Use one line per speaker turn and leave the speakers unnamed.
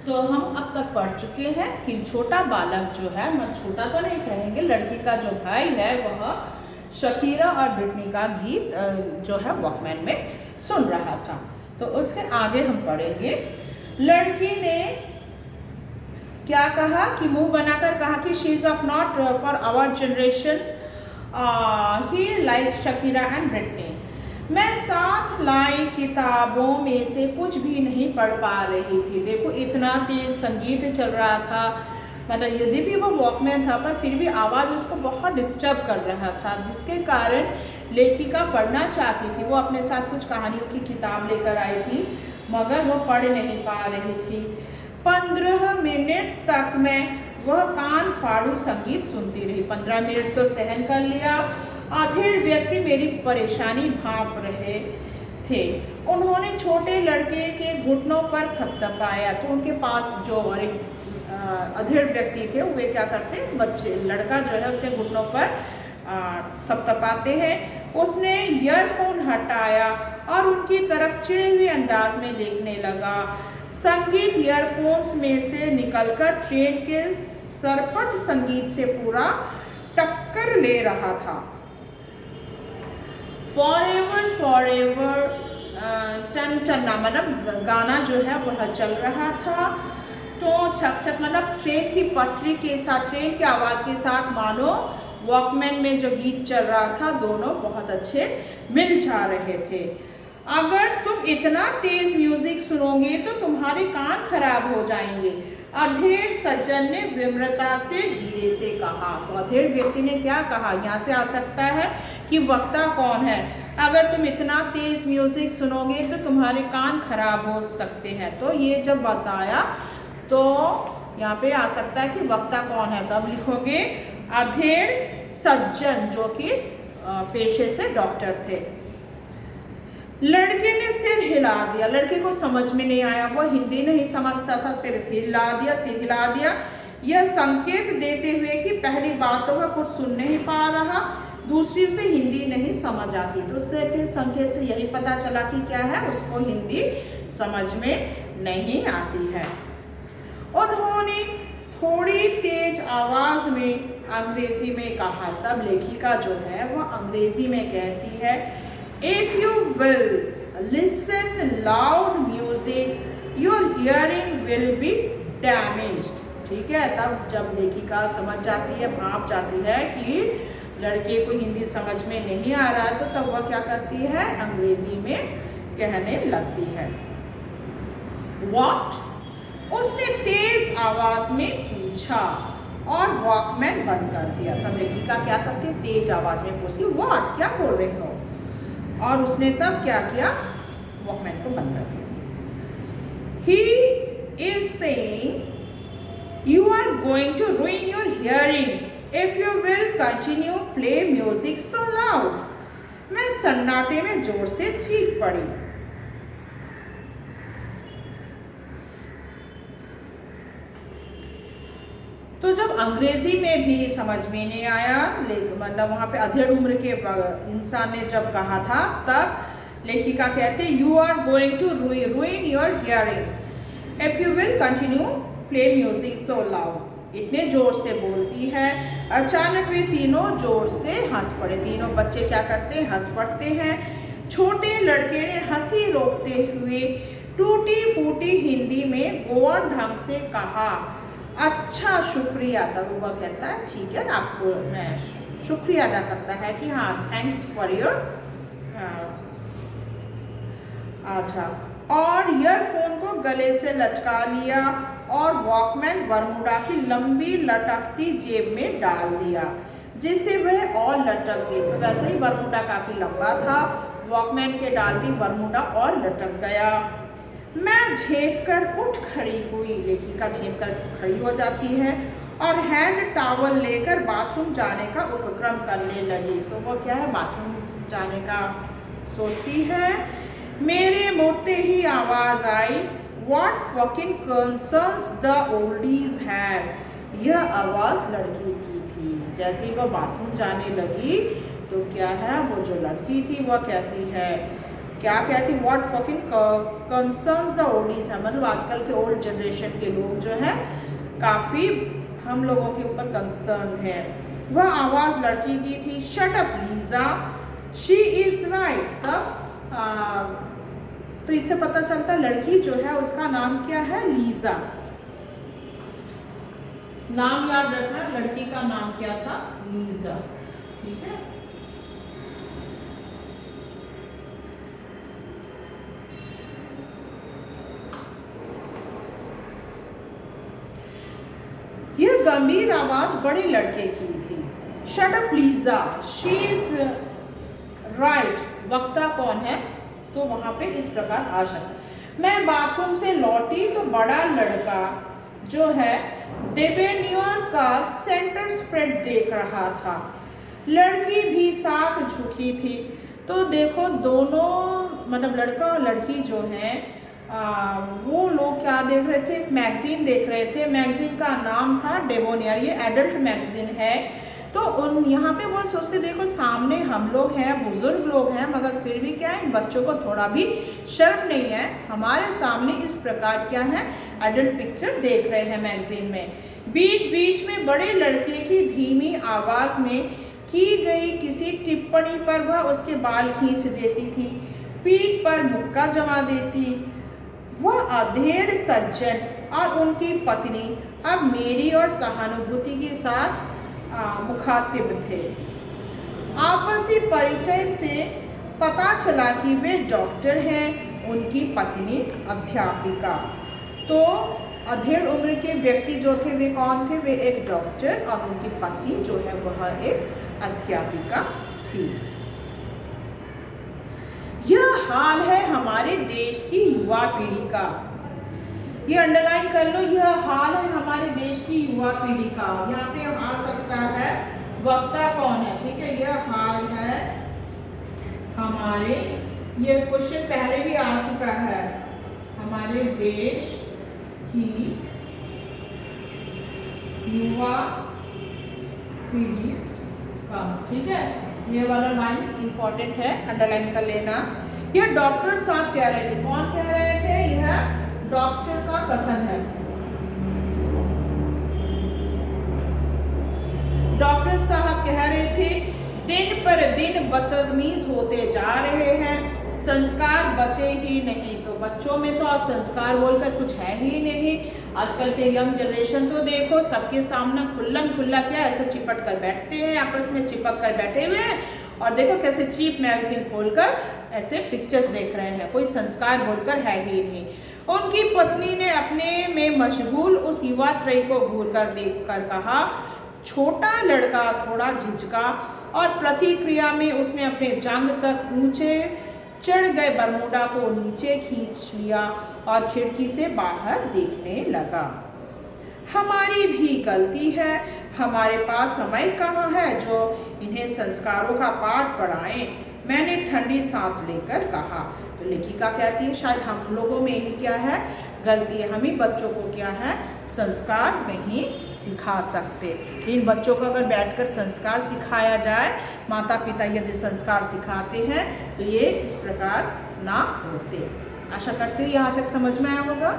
तो हम अब तक पढ़ चुके हैं कि छोटा बालक जो है, मतलब छोटा तो नहीं कहेंगे, लड़की का जो भाई है वह शकीरा और ब्रिटनी का गीत जो है वॉकमैन में सुन रहा था। तो उसके आगे हम पढ़ेंगे। लड़की ने क्या कहा कि मुंह बनाकर कहा कि she is of not for our generation, he likes Shakira and Britney. मैं साथ लाई किताबों में से कुछ भी नहीं पढ़ पा रही थी। देखो इतना तेज संगीत चल रहा था, मतलब यदि भी वो वॉकमैन था पर फिर भी आवाज़ उसको बहुत डिस्टर्ब कर रहा था, जिसके कारण लेखिका पढ़ना चाहती थी। वो अपने साथ कुछ कहानियों की किताब लेकर आई थी मगर वो पढ़ नहीं पा रही थी। 15 मिनट तक मैं वह कान फाड़ू संगीत सुनती रही। 15 मिनट तो सहन कर लिया। आधेड़ व्यक्ति मेरी परेशानी भांप रहे थे। उन्होंने छोटे लड़के के घुटनों पर थपथपाया। तो उनके पास जो अधेड़ व्यक्ति थे वे क्या करते हैं, बच्चे लड़का जो है उसके घुटनों पर थपथपाते हैं। उसने ईयरफोन हटाया और उनकी तरफ चिढ़े हुए अंदाज में देखने लगा। संगीत ईयरफोन्स में से निकलकर ट्रेन के सरपट संगीत से पूरा टक्कर ले रहा था। फॉरएवर फॉरएवर टन टन्ना, मतलब गाना जो है वह चल रहा था। तो छक छक, मतलब ट्रेन की पटरी के साथ, ट्रेन की आवाज़ के साथ मानो वॉकमैन में जो गीत चल रहा था दोनों बहुत अच्छे मिल जा रहे थे। अगर तुम इतना तेज म्यूजिक सुनोगे तो तुम्हारे कान खराब हो जाएंगे, अधेड़ सज्जन ने विम्रता से धीरे से कहा। तो अधेड़ व्यक्ति ने क्या कहा, यहाँ से आ सकता है कि वक्ता कौन है। अगर तुम इतना तेज म्यूजिक सुनोगे तो तुम्हारे कान खराब हो सकते हैं। तो ये जब बताया तो यहाँ पे आ सकता है कि वक्ता कौन है। तब लिखोगे अधेड़ सज्जन, जो कि पेशे से डॉक्टर थे। लड़के ने सिर हिला दिया। लड़के को समझ में नहीं आया, वो हिंदी नहीं समझता था। सिर हिला दिया यह संकेत देते हुए कि पहली बात तो वह कुछ सुन नहीं पा रहा, दूसरी उसे हिंदी नहीं समझ आती। तो उसके संकेत से यही पता चला कि क्या है, उसको हिंदी समझ में नहीं आती है। उन्होंने थोड़ी तेज आवाज में अंग्रेजी में कहा। तब लेखिका जो है वह अंग्रेजी में कहती है, if you will listen loud music your hearing will be damaged. ठीक है, तब जब लेखिका समझ जाती है, भाप जाती है कि लड़के को हिंदी समझ में नहीं आ रहा, तो तब वह क्या करती है, अंग्रेजी में कहने लगती है। What? उसने तेज आवाज में पूछा और वॉकमैन बंद कर दिया। तब लेखिका क्या करती है, तेज आवाज में पूछती, व्हाट, क्या बोल रहे हो, और उसने तब क्या किया, वॉकमैन को बंद कर दिया। He is saying you are going to ruin your hearing if you will continue play music so loud। मैं सन्नाटे में जोर से चीख पड़ी। तो जब अंग्रेजी में भी समझ में नहीं आया, मतलब वहाँ पे अधेड़ उम्र के इंसान ने जब कहा था, तब लेखिका कहते you are going to ruin your hearing if you will continue play music so loud। इतने जोर से बोलती है। अचानक वे तीनों जोर से हंस पड़े। तीनों बच्चे क्या करते हैं, हंस पड़ते हैं। छोटे लड़के ने हंसी रोकते हुए टूटी फूटी हिंदी में गोवन ढंग से कहा, अच्छा शुक्रिया। तब वह कहता है ठीक है, आपको मैं शुक्रिया अदा करता है कि हाँ, थैंक्स फॉर योर, अच्छा, और ईयरफोन को गले से लटका लिया और वॉकमैन बरमूडा की लंबी लटकती जेब में डाल दिया, जिससे वह और लटक गई। तो वैसे ही बरमूडा काफी लंबा था, वॉकमैन के डालती बरमूडा और लटक गया। मैं झेप कर उठ खड़ी हुई। लेखिका झेप कर खड़ी हो जाती है और हैंड टॉवल लेकर बाथरूम जाने का उपक्रम करने लगी। तो वो क्या है, बाथरूम जाने का सोचती है। मेरे मुड़ते ही आवाज आई, what fucking concerns the oldies have. यह आवाज लड़की की थी। जैसे ही वो बाथरूम जाने लगी तो क्या है, वो जो लड़की थी वह कहती है क्या कहती है, what fucking concerns the oldies है, मतलब आजकल के ओल्ड जनरेशन के लोग जो हैं काफ़ी हम लोगों के ऊपर कंसर्न है। वह आवाज़ लड़की की थी, shut up Lisa, she is right. तब तो इससे पता चलता लड़की जो है उसका नाम क्या है, लीजा। नाम याद रखना, लड़की का नाम क्या था, लीजा। ठीक है, यह गंभीर आवाज बड़े लड़के की थी। Shut up Lisa, she is right. वक्ता कौन है, तो वहां पे इस प्रकार आ सकता। मैं बाथरूम से लौटी तो बड़ा लड़का जो है डेबेन्योर का सेंटर स्प्रेड देख रहा था। लड़की भी साथ झुकी थी। तो देखो दोनों, मतलब लड़का और लड़की जो है वो लोग क्या देख रहे थे, मैगजीन देख रहे थे। मैगजीन का नाम था डेबोनियर, ये एडल्ट मैगजीन है। तो उन यहाँ पे वो सोचते, देखो सामने हम लोग हैं, बुजुर्ग लोग हैं, मगर फिर भी क्या है, इन बच्चों को थोड़ा भी शर्म नहीं है, हमारे सामने इस प्रकार क्या है, एडल्ट पिक्चर देख रहे हैं मैगजीन में। बीच बीच में बड़े लड़के की धीमी आवाज़ में की गई किसी टिप्पणी पर वह उसके बाल खींच देती थी, पीठ पर मुक्का जमा देती। वह अधेड़ सज्जन और उनकी पत्नी अब मेरी और सहानुभूति के साथ मुखातिब थे। आपसी परिचय से पता चला कि वे डॉक्टर हैं, उनकी पत्नी अध्यापिका। तो अधेड़ उम्र के व्यक्ति जो थे वे कौन थे, वे एक डॉक्टर और उनकी पत्नी जो है वह एक अध्यापिका थी। यह हाल है हमारे देश की युवा पीढ़ी का, ये अंडरलाइन कर लो, यह हाल है हमारे देश की युवा पीढ़ी का। यहाँ पे अब आ सकता है वक्ता कौन है, ठीक है, यह हाल है हमारे, ये क्वेश्चन पहले भी आ चुका है, हमारे देश की युवा पीढ़ी का, ठीक है। ये वाला लाइन इंपॉर्टेंट है, अंडरलाइन कर लेना। यह डॉक्टर साहब कह रहे थे, कौन कह रहे थे, यह डॉक्टर का कथन है। डॉक्टर साहब कह रहे थे, दिन पर दिन बदतमीज होते जा रहे हैं, संस्कार बचे ही नहीं। तो बच्चों में तो आज संस्कार बोलकर कुछ है ही नहीं। आजकल के यंग जनरेशन तो देखो सबके सामने खुल्लम खुल्ला क्या ऐसे चिपट कर बैठते हैं, आपस में चिपक कर बैठे हुए हैं, और देखो कैसे चीप मैगजीन खोलकर ऐसे पिक्चर्स देख रहे हैं, कोई संस्कार बोलकर है ही नहीं। उनकी पत्नी ने अपने में मशगूल उस युवा त्रयी को घूर कर देख कर कहा। छोटा लड़का थोड़ा झिझका और प्रतिक्रिया में उसने अपने जांघ तक ऊंचे चढ़ गए बरमूडा को नीचे खींच लिया और खिड़की से बाहर देखने लगा। हमारी भी गलती है, हमारे पास समय कहाँ है जो इन्हें संस्कारों का पाठ पढ़ाएं, मैंने ठंडी सांस लेकर कहा। तो लेखिका कहती है शायद हम लोगों में ही क्या है गलती है, हम ही बच्चों को क्या है संस्कार नहीं सिखा सकते। इन बच्चों को अगर बैठकर संस्कार सिखाया जाए, माता पिता यदि संस्कार सिखाते हैं तो ये इस प्रकार ना होते। आशा करती हूँ यहाँ तक समझ में आया होगा।